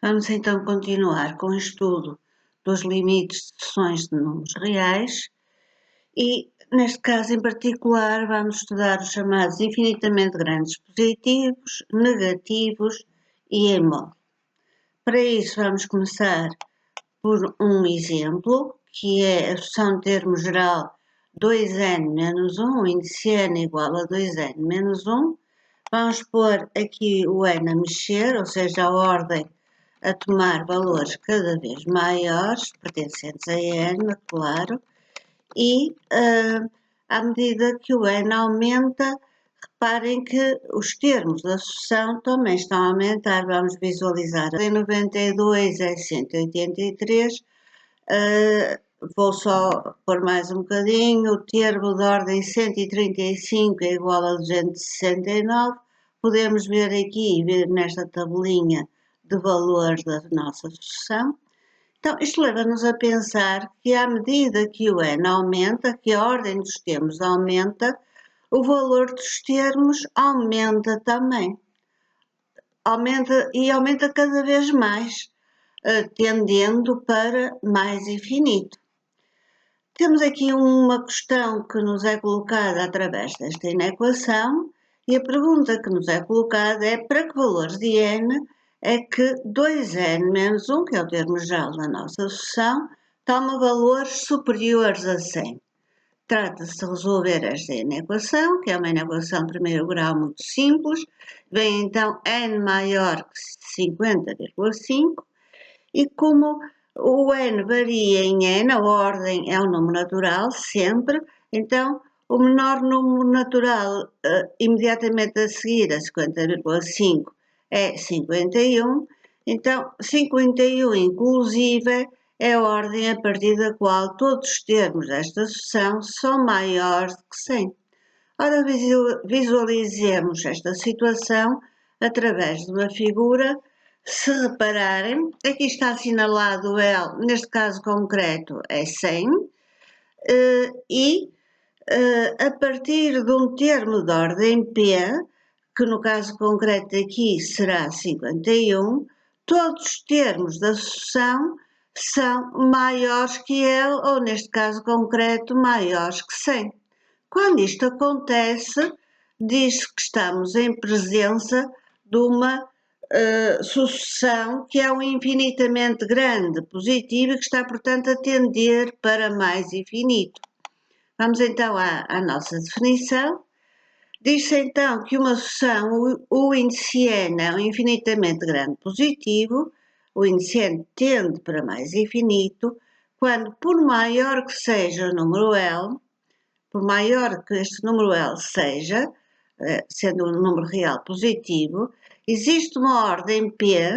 Vamos então continuar com o estudo dos limites de sucessões de números reais e, neste caso em particular, vamos estudar os chamados infinitamente grandes positivos, negativos e em módulo. Para isso vamos começar por um exemplo, que é a sucessão de termo geral 2n menos 1, o índice n igual a 2n menos 1. Vamos pôr aqui o n a mexer, ou seja, a ordem a tomar valores cada vez maiores, pertencentes a n, claro, e à medida que o n aumenta, reparem que os termos da sucessão também estão a aumentar. Vamos visualizar. Em 92 é 183, vou só pôr mais um bocadinho. O termo de ordem 135 é igual a 269. Podemos ver aqui, ver nesta tabelinha de valores da nossa sucessão. Então, isto leva-nos a pensar que à medida que o n aumenta, que a ordem dos termos aumenta, o valor dos termos aumenta também. Aumenta cada vez mais, tendendo para mais infinito. Temos aqui uma questão que nos é colocada através desta inequação e a pergunta que nos é colocada é para que valores de n é que 2n menos 1, que é o termo geral da nossa sucessão, toma valores superiores a 100. Trata-se de resolver esta inequação, que é uma inequação de primeiro grau muito simples. Vem então n maior que 50,5 e como o n varia em n, a ordem é um número natural sempre, então o menor número natural imediatamente a seguir a 50,5 é 51, então 51 inclusive é a ordem a partir da qual todos os termos desta sucessão são maiores que 100. Ora, visualizemos esta situação através de uma figura. Se repararem, aqui está assinalado o L, neste caso concreto é 100, e a partir de um termo de ordem P, que no caso concreto aqui será 51, todos os termos da sucessão são maiores que L, ou neste caso concreto, maiores que 100. Quando isto acontece, diz que estamos em presença de uma sucessão que é um infinitamente grande positivo e que está, portanto, a tender para mais infinito. Vamos então à nossa definição. Diz-se então que uma sucessão, o índice n é um infinitamente grande positivo, o índice n tende para mais infinito, quando por maior que seja o número L, por maior que este número L seja, sendo um número real positivo, existe uma ordem P,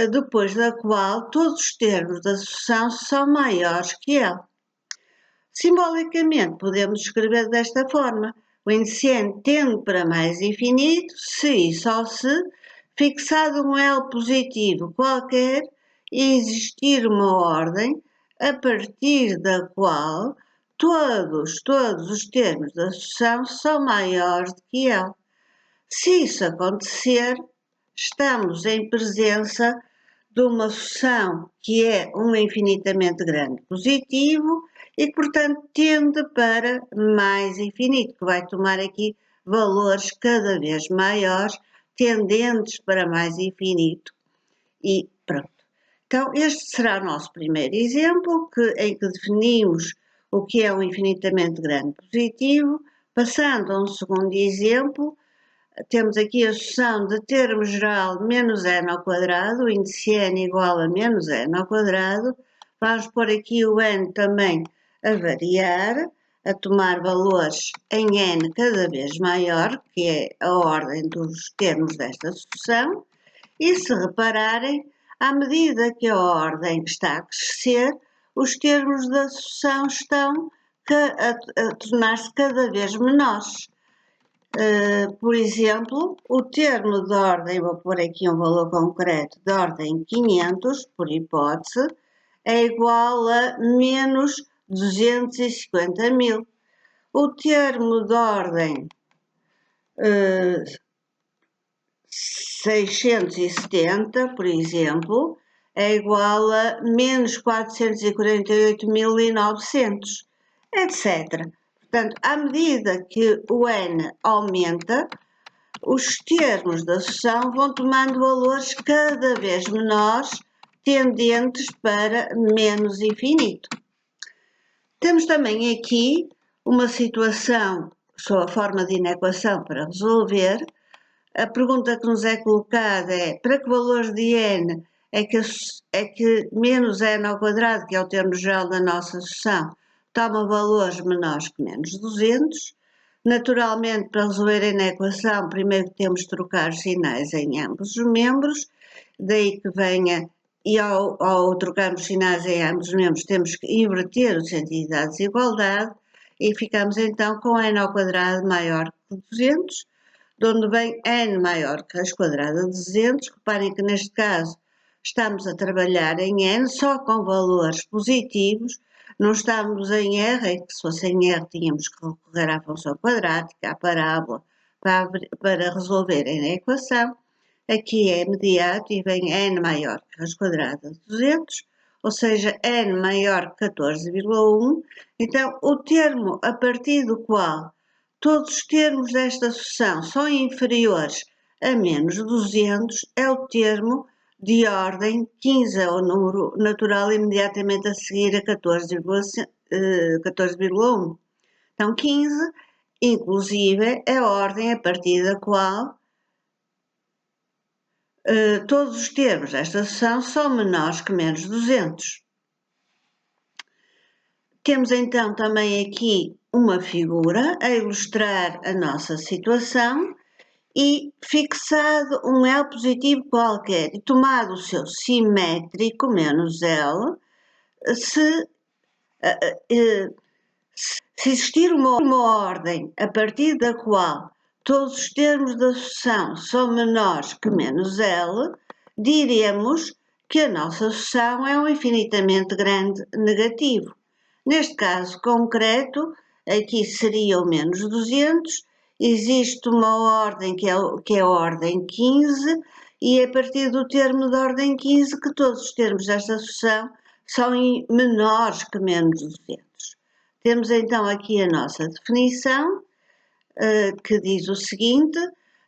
depois da qual todos os termos da sucessão são maiores que L. Simbolicamente, podemos escrever desta forma: o índice n tende para mais infinito se e só se, fixado um L positivo qualquer, existir uma ordem a partir da qual todos os termos da sucessão são maiores do que L. Se isso acontecer, estamos em presença de uma sucessão que é um infinitamente grande positivo e que, portanto, tende para mais infinito, que vai tomar aqui valores cada vez maiores, tendentes para mais infinito. E pronto. Então, este será o nosso primeiro exemplo, em que definimos o que é um infinitamente grande positivo. Passando a um segundo exemplo, temos aqui a sucessão de termo geral menos n ao quadrado, o índice n igual a menos n ao quadrado. Vamos pôr aqui o n também a variar, a tomar valores em n cada vez maior, que é a ordem dos termos desta sucessão. E se repararem, à medida que a ordem está a crescer, os termos da sucessão estão a tornar-se cada vez menores. Por exemplo, o termo de ordem, vou pôr aqui um valor concreto, de ordem 500, por hipótese, é igual a menos 250.000. O termo de ordem 670, por exemplo, é igual a menos 448.900, etc. Portanto, à medida que o n aumenta, os termos da sucessão vão tomando valores cada vez menores, tendentes para menos infinito. Temos também aqui uma situação sob a forma de inequação para resolver. A pergunta que nos é colocada é: para que valores de n é que menos n ao quadrado, que é o termo geral da nossa sucessão, toma valores menores que menos 200? Naturalmente, para resolver a equação, primeiro temos de trocar os sinais em ambos os membros, daí que venha, e ao trocarmos sinais em ambos os membros, temos que inverter o sentido da desigualdade, e ficamos então com n ao quadrado maior que 200, de onde vem n maior que raiz quadrada de 200. Reparem que neste caso estamos a trabalhar em n só com valores positivos, não estamos em R, é que se fosse em R tínhamos que recorrer à função quadrática, à parábola, para resolver a equação. Aqui é imediato e vem n maior que raiz quadrada de 200, ou seja, n maior que 14,1. Então, o termo a partir do qual todos os termos desta sucessão são inferiores a menos 200 é o termo de ordem 15, é o número natural imediatamente a seguir a 14,1. Então, 15, inclusive, é a ordem a partir da qual todos os termos desta sucessão são menores que menos 200. Temos então também aqui uma figura a ilustrar a nossa situação e fixado um L positivo qualquer e tomado o seu simétrico menos L, se existir uma ordem a partir da qual todos os termos da sucessão são menores que menos L, diremos que a nossa sucessão é um infinitamente grande negativo. Neste caso concreto, aqui seria o menos 200, existe uma ordem que é a ordem 15, e é a partir do termo da ordem 15 que todos os termos desta sucessão são menores que menos 200. Temos então aqui a nossa definição, que diz o seguinte: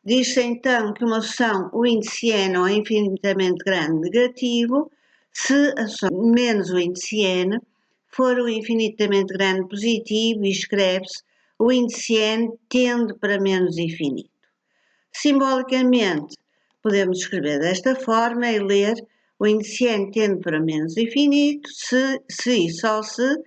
diz-se então que uma sucessão, o índice n é infinitamente grande negativo, se a sucessão menos o índice n for um infinitamente grande positivo, e escreve-se o índice n tende para menos infinito. Simbolicamente, podemos escrever desta forma e ler: o índice n tende para menos infinito se e só se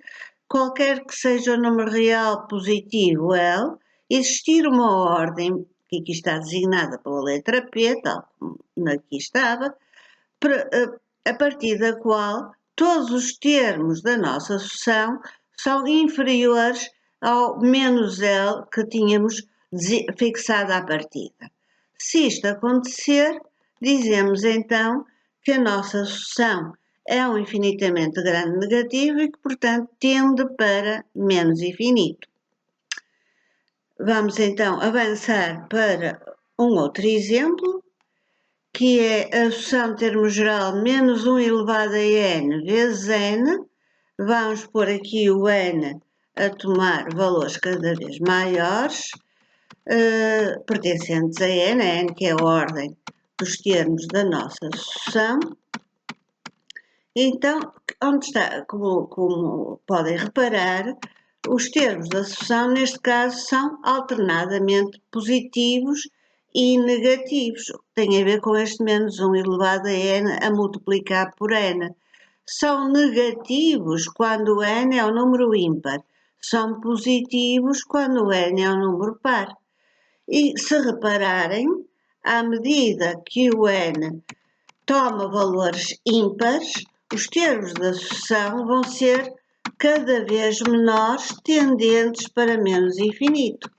qualquer que seja o número real positivo L, existir uma ordem, que aqui está designada pela letra P, tal como aqui estava, a partir da qual todos os termos da nossa sucessão são inferiores ao menos L que tínhamos fixado à partida. Se isto acontecer, dizemos então que a nossa sucessão é um infinitamente grande negativo e que, portanto, tende para menos infinito. Vamos então avançar para um outro exemplo, que é a sucessão de termo geral menos 1 elevado a n vezes n. Vamos pôr aqui o n a tomar valores cada vez maiores, pertencentes a n que é a ordem dos termos da nossa sucessão. Então, onde está, como podem reparar, os termos da sucessão, neste caso, são alternadamente positivos e negativos, o que tem a ver com este menos 1 elevado a n a multiplicar por n. São negativos quando n é um número ímpar, são positivos quando n é um número par. E se repararem, à medida que o n toma valores ímpares, os termos da sucessão vão ser cada vez menores, tendentes para menos infinito.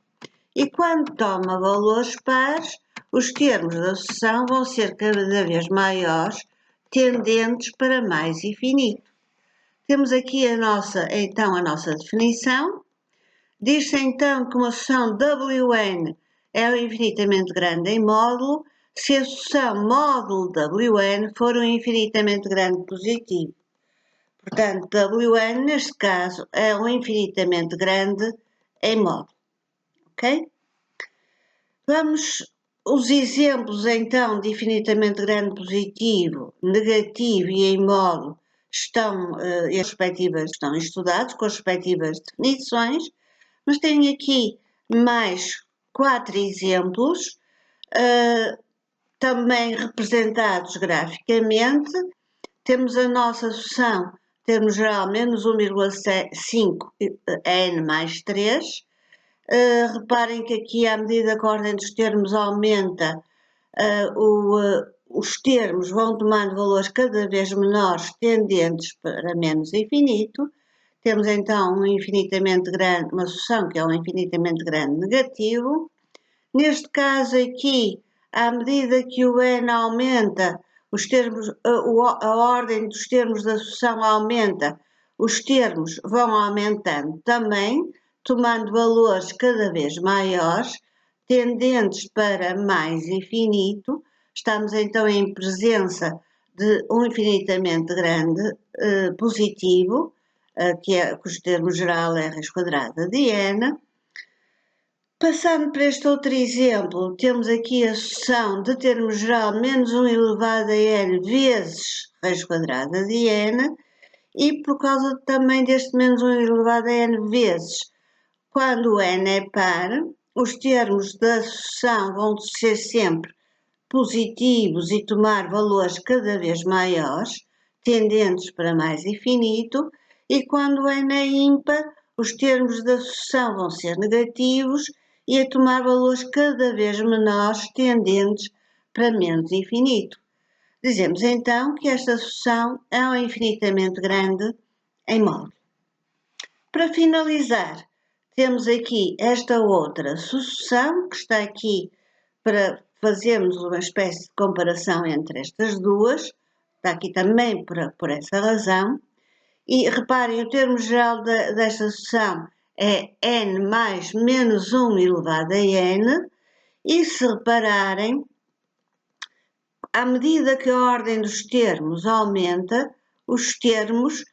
E quando toma valores pares, os termos da sucessão vão ser cada vez maiores, tendentes para mais infinito. Temos aqui a nossa definição. Diz-se então que uma sucessão Wn é infinitamente grande em módulo se a sucessão módulo Wn for um infinitamente grande positivo. Portanto, Wn, neste caso, é um infinitamente grande em módulo. Ok? Vamos, os exemplos, então, de infinitamente grande positivo, negativo e em módulo estão estudados com as respectivas definições, mas tenho aqui mais 4 exemplos, também representados graficamente. Temos a nossa sucessão, termos geral menos 1,5 n mais 3. Reparem que aqui, à medida que a ordem dos termos aumenta, os termos vão tomando valores cada vez menores, tendentes para menos infinito. Temos então um infinitamente grande, uma sucessão que é um infinitamente grande negativo. Neste caso aqui, à medida que o n aumenta, os termos, a ordem dos termos da sucessão aumenta, os termos vão aumentando também, tomando valores cada vez maiores, tendentes para mais infinito. Estamos então em presença de um infinitamente grande positivo, cujo termo geral é raiz quadrada de n. Passando para este outro exemplo, temos aqui a sucessão de termo geral menos 1 elevado a n vezes raiz quadrada de n, e por causa também deste menos 1 elevado a n vezes, quando n é par, os termos da sucessão vão ser sempre positivos e tomar valores cada vez maiores, tendentes para mais infinito, e quando n é ímpar, os termos da sucessão vão ser negativos e a tomar valores cada vez menores, tendentes para menos infinito. Dizemos então que esta sucessão é um infinitamente grande em módulo. Para finalizar, temos aqui esta outra sucessão, que está aqui para fazermos uma espécie de comparação entre estas duas, está aqui também por essa razão, e reparem, o termo geral desta sucessão é n mais menos 1 elevado a n, e se repararem, à medida que a ordem dos termos aumenta, os termos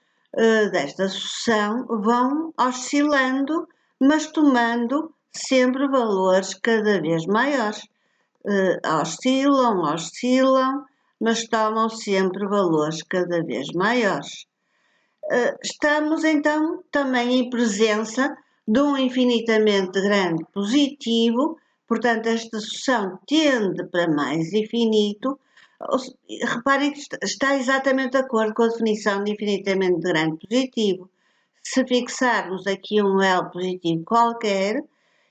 desta sucessão vão oscilando, mas tomando sempre valores cada vez maiores. Oscilam, mas tomam sempre valores cada vez maiores. Estamos então também em presença de um infinitamente grande positivo, portanto esta sucessão tende para mais infinito. Reparem que está exatamente de acordo com a definição de infinitamente grande positivo. Se fixarmos aqui um L positivo qualquer,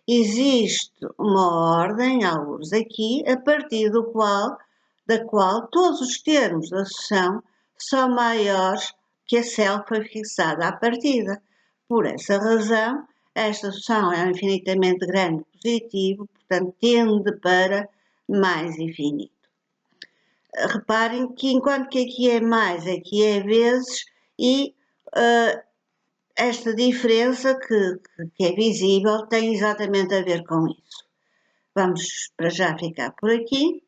existe uma ordem, alguns aqui, a partir da qual todos os termos da sucessão são maiores que a célula foi fixada à partida. Por essa razão, esta sucessão é um infinitamente grande positivo, portanto tende para mais infinito. Reparem que enquanto que aqui é mais, aqui é vezes, e esta diferença que é visível tem exatamente a ver com isso. Vamos para já ficar por aqui.